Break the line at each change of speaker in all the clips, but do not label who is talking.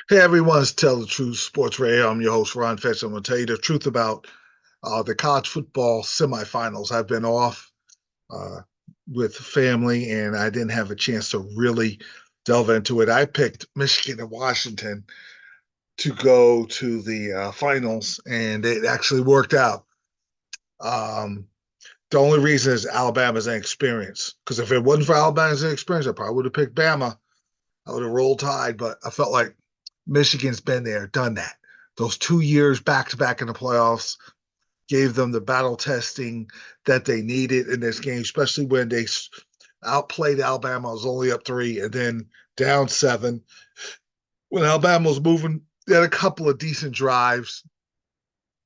Hey everyone, it's Tell the Truth Sports Radio. I'm your host, Ron Fetch. I'm going to tell you the truth about the college football semifinals. I've been off uh, with family and I didn't have a chance to really delve into it. I picked Michigan and Washington to go to the finals, and it actually worked out. Um, the only reason is Alabama's inexperience. Because if it wasn't for Alabama's inexperience, I probably would have picked Bama. I would have rolled Tide, but I felt like Michigan's been there, done that. Those 2 years back to back in the playoffs gave them the battle testing that they needed in this game, especially when they outplayed Alabama. I was only up three and then down seven. When Alabama was moving, they had a couple of decent drives.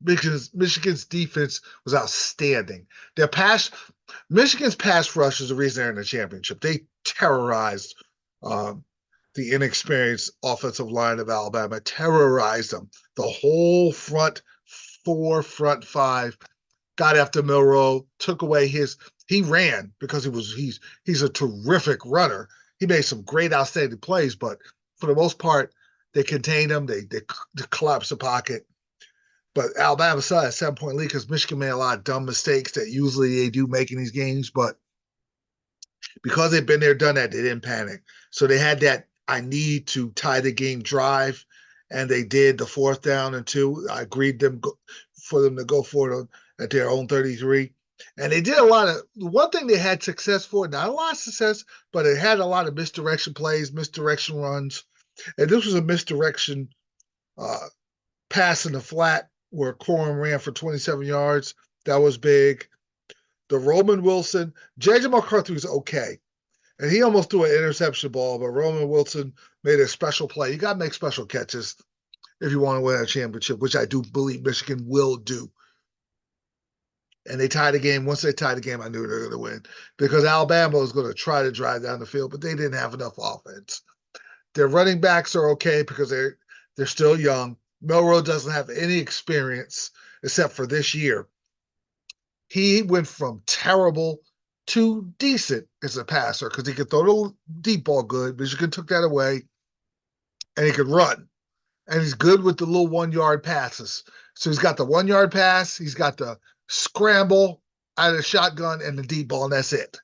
Michigan's defense was outstanding. Their pass, Michigan's pass rush is the reason they're in the championship. They terrorized um, the inexperienced offensive line of Alabama, terrorized them. The whole front four, front five got after Milroe, took away his. He ran because he's a terrific runner. He made some great, outstanding plays, but for the most part, they contained him. They collapsed the pocket. But Alabama still had a 7 point lead because Michigan made a lot of dumb mistakes that usually they do make in these games. But because they've been there, done that, they didn't panic. So they had that I need to tie the game drive, and they did the fourth down and two. I agreed for them to go for it at their own 33. And they did a lot of one thing they had success for, not a lot of success, but it had a lot of misdirection plays, misdirection runs. And this was a misdirection uh, pass in the flat where Corum ran for 27 yards. That was big. The Roman Wilson, JJ McCarthy was okay. And he almost threw an interception ball, but Roman Wilson made a special play. You got to make special catches if you want to win a championship, which I do believe Michigan will do. And they tied the game. Once they tied the game, I knew they were going to win because Alabama was going to try to drive down the field, but they didn't have enough offense. Their running backs are okay because they're still young. Milroe doesn't have any experience except for this year. He went from terrible to decent as a passer because he could throw the deep ball good. Michigan took that away, and he could run. And he's good with the little 1 yard passes. So he's got the 1 yard pass, he's got the scramble out of the shotgun, and the deep ball, and that's it.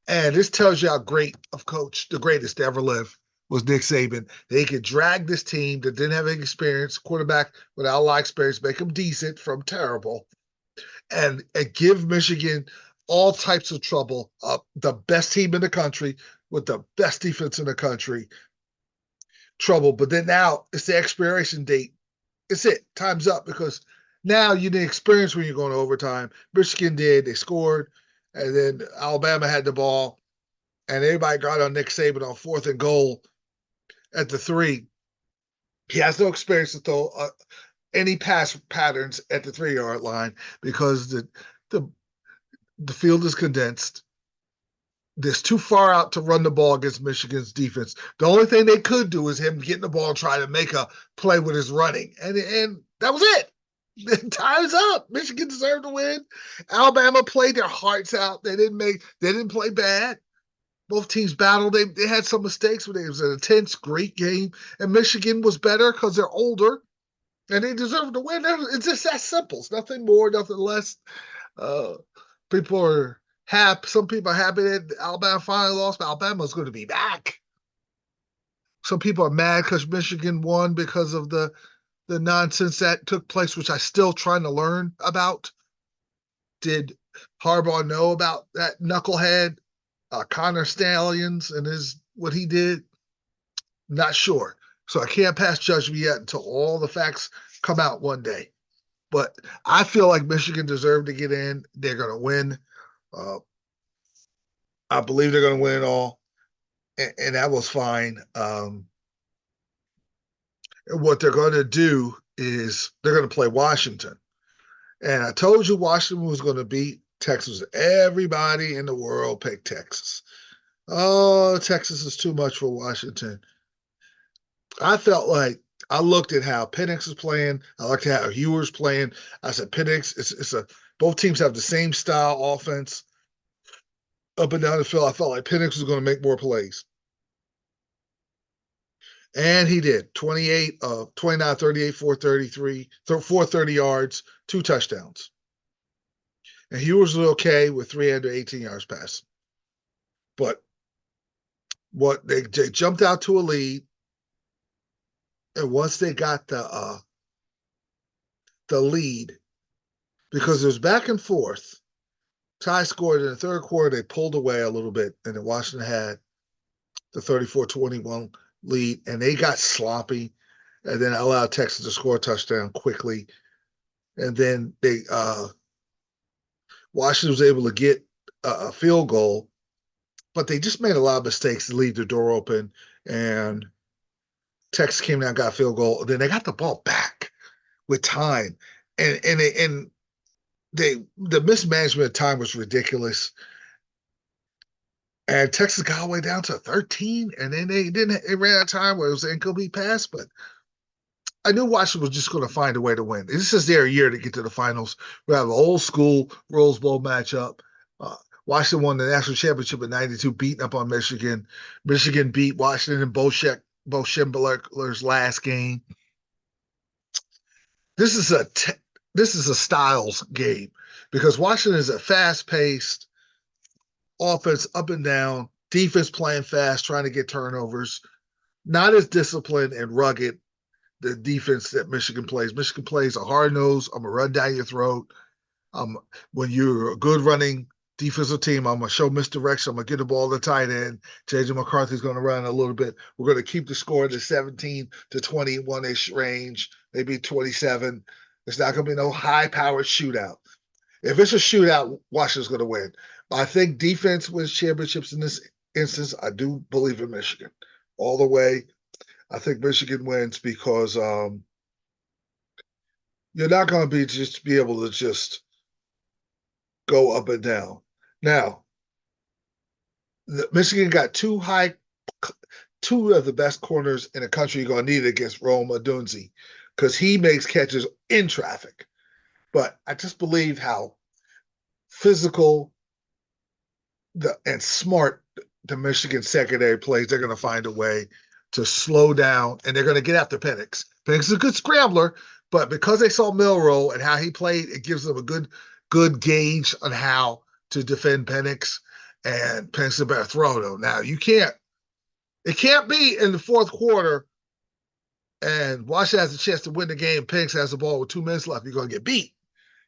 And this tells you how great of coach, the greatest to ever live, was Nick Saban. They could drag this team that didn't have any experience, quarterback without a lot of experience, make them decent from terrible, and give Michigan all types of trouble. The best team in the country with the best defense in the country, trouble. But then now it's the expiration date. It's it. Time's up because now you didn't experience when you're going to overtime. Michigan did. They scored. And then Alabama had the ball. And everybody got on Nick Saban on fourth and goal at the three. He has no experience to throw any pass patterns at the 3 yard line because the the field is condensed. This too far out to run the ball against Michigan's defense. The only thing they could do is him getting the ball and try to make a play with his running. And that was it. Time's up. Michigan deserved to win. Alabama played their hearts out. They didn't play bad. Both teams battled. They had some mistakes, but it was an intense, great game. And Michigan was better because they're older and they deserve to win. It's just that simple. It's nothing more, nothing less. Uh, People are happy. Some people are happy that Alabama finally lost, but Alabama's going to be back. Some people are mad because Michigan won because of the nonsense that took place, which I still trying to learn about. Did Harbaugh know about that knucklehead Connor Stallions and his what he did? Not sure. So I can't pass judgment yet until all the facts come out one day. But I feel like Michigan deserved to get in. They're going to win. Uh, I believe they're going to win it all, and that was fine. And what they're going to do is they're going to play Washington. And I told you Washington was going to beat Texas. Everybody in the world picked Texas. Oh, Texas is too much for Washington. I felt like I looked at how Penix is playing. I looked at how Hewer's playing. I said Penix, it's a both teams have the same style offense up and down the field. I felt like Penix was going to make more plays. And he did 28 of 29, 38, 433, 430 yards, 2 touchdowns. And he was okay with 318 yards passing. But what they jumped out to a lead, and once they got the lead, because it was back and forth, Ty scored in the third quarter. They pulled away a little bit, and then Washington had the 34-21 lead, and they got sloppy, and then allowed Texas to score a touchdown quickly, and then Washington was able to get a field goal, but they just made a lot of mistakes to leave the door open, and Texas came down, got a field goal. Then they got the ball back with time, and the mismanagement of time was ridiculous. And Texas got all the way down to 13, and then they ran out of time where it was an incomplete pass. But I knew Washington was just going to find a way to win. This is their year to get to the finals. We have an old school Rose Bowl matchup. Uh, Washington won the national championship in '92, beating up on Michigan. Michigan beat Washington in Bo Schembler's last game. This is a styles game because Washington is a fast-paced offense, up and down, defense playing fast, trying to get turnovers, not as disciplined and rugged the defense that Michigan plays. Michigan plays a hard nose. I'm gonna run down your throat. When you're a good running defensive team, I'm gonna show misdirection. I'm gonna get the ball to the tight end. JJ McCarthy's gonna run a little bit. We're gonna keep the score in the 17 to 21-ish range, maybe 27. It's not gonna be no high-powered shootout. If it's a shootout, Washington's gonna win. I think defense wins championships in this instance. I do believe in Michigan all the way. I think Michigan wins because you're not going to be able to just go up and down. Now, Michigan got two of the best corners in the country you're going to need against Rome Odunze because he makes catches in traffic. But I just believe how physical and smart the Michigan secondary plays. They're going to find a way to slow down, and they're going to get after Penix. Penix is a good scrambler, but because they saw Milroe and how he played, it gives them a good gauge on how to defend Penix. And Penix is a better throw, though. Now, it can't be in the fourth quarter and Washington has a chance to win the game. Penix has the ball with 2 minutes left. You're going to get beat.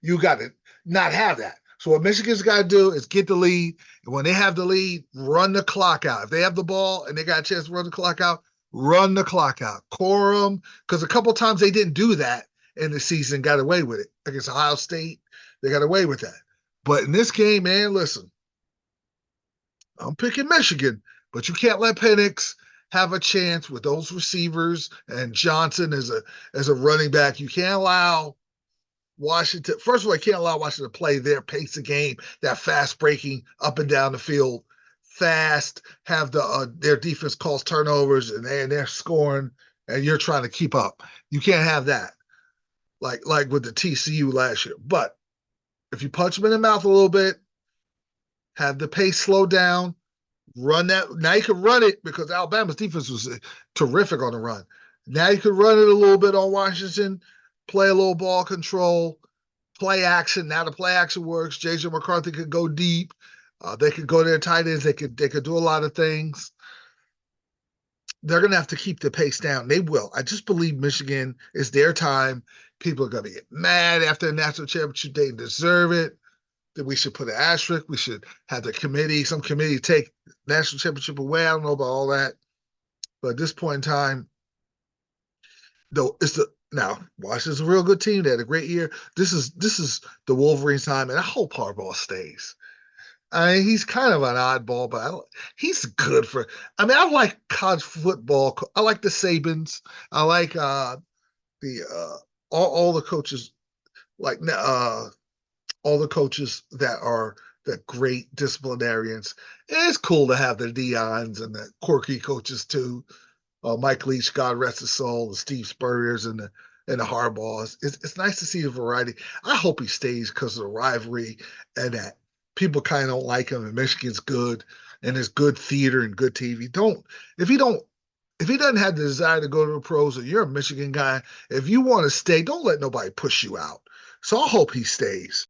You got to not have that. So what Michigan's got to do is get the lead. And when they have the lead, run the clock out. If they have the ball and they got a chance to run the clock out, run the clock out. Core them. Because a couple times they didn't do that in the season, got away with it. Against Ohio State, they got away with that. But in this game, man, listen, I'm picking Michigan, but you can't let Penix have a chance with those receivers and Johnson as a running back. You can't allow Washington. First of all, you can't allow Washington to play their pace of game, that fast breaking up and down the field, fast. Have their defense cause turnovers and they're scoring, and you're trying to keep up. You can't have that, like with the TCU last year. But if you punch them in the mouth a little bit, have the pace slow down, run that. Now you can run it because Alabama's defense was terrific on the run. Now you can run it a little bit on Washington, play a little ball control, play action. Now the play action works. JJ McCarthy could go deep. They could go their tight ends. They could do a lot of things. They're going to have to keep the pace down. They will. I just believe Michigan is their time. People are going to get mad after the national championship. They deserve it. That we should put an asterisk. We should have some committee take national championship away. I don't know about all that. But at this point in time, though, now Washington's a real good team. They had a great year. This is the Wolverines' time, and I hope Harbaugh stays. I mean, he's kind of an oddball, but he's good for. I mean, I like college football. I like the Sabans. I like all the coaches, like all the coaches that are the great disciplinarians. It's cool to have the Deons and the quirky coaches too. Mike Leach, God rest his soul, the Steve Spurriers and the Harbaughs. It's nice to see the variety. I hope he stays because of the rivalry and that people kind of don't like him and Michigan's good and there's good theater and good TV. If you don't if he doesn't have the desire to go to the pros, and you're a Michigan guy, if you want to stay, don't let nobody push you out. So I hope he stays.